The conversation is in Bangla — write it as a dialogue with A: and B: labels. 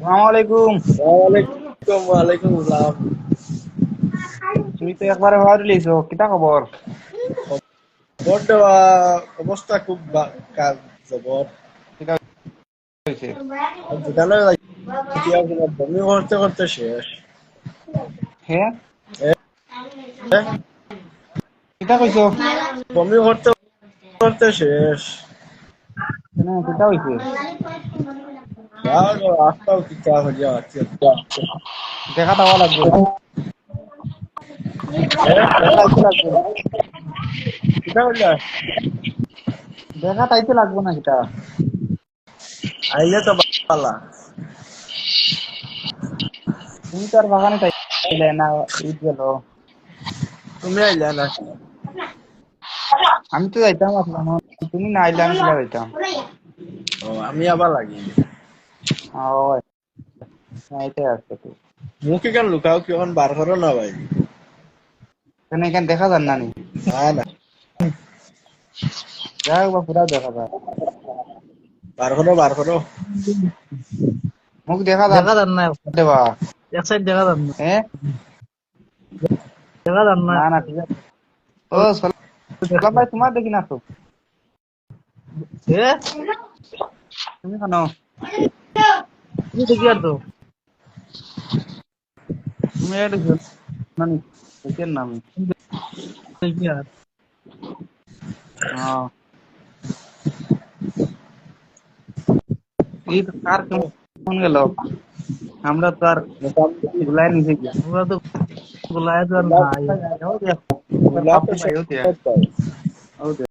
A: আসসালামাইকুম।
B: ওয়ালাইকুম আসসালাম।
A: তুই তো একবারে হওয়ার লিছো, কিতা খবর?
B: বড্ড অবস্থা খুব কাজ জবর।
A: কিতা হইছে?
B: যেখানে বমি করতে করতে শেষ।
A: হ্যাঁ,
B: এ, এ,
A: কিতা কইছো?
B: বমি করতে করতে শেষ।
A: কেন, কিতা হইছে?
B: রাস্তাও কিতা হইয়া আছে।
A: দেখা দেওয়া লাগবে, দেখা আইতে লাগবে,
B: কিতা হইয়া
A: দেখা তাইতে লাগবো না কিতা?
B: আইলে তো পালা।
A: তুমি তো আর বাগানে তাইলে না, ঈদ গেল।
B: তুমি আইলা না?
A: আমি তো যাইতাম আসলাম, তুমি না আইলে আমি কিলা যাইতাম।
B: আমি আবার লাগি।
A: ওই এইটাই আছে তো।
B: মুখ কেন লুকাও, কি এখন বার করো না ভাই?
A: কেন এখানে দেখা যান না নি?
B: না না,
A: যাই বা পুরা দেখা যায়,
B: বার করো বার করো।
A: মুখ দেখা যান
C: দেখা যান না,
A: দেবা।
C: এক সাইড দেখা যান না,
A: হ্যাঁ,
C: দেখা যান না।
A: না না ঠিক আছে। ও সালাম ভাই, তোমার দেখি না তো,
C: এ
A: তুমি কেন?
C: তুমি দেখি আর তো
A: তুমি একটু নানি দেখেন না আমি।
C: দেখি আর
A: হ্যাঁ, এই তো কার কেমন গেল, আমরা তো আর
B: মোটামুটি
A: ভুলাই নিজে গিয়া
C: আমরা তো গোলায় তো আর
B: গোলাপ
C: নাই।
B: গোলাপ তো
A: পাপড়ি পাই হতে
B: শেষ।
A: হতে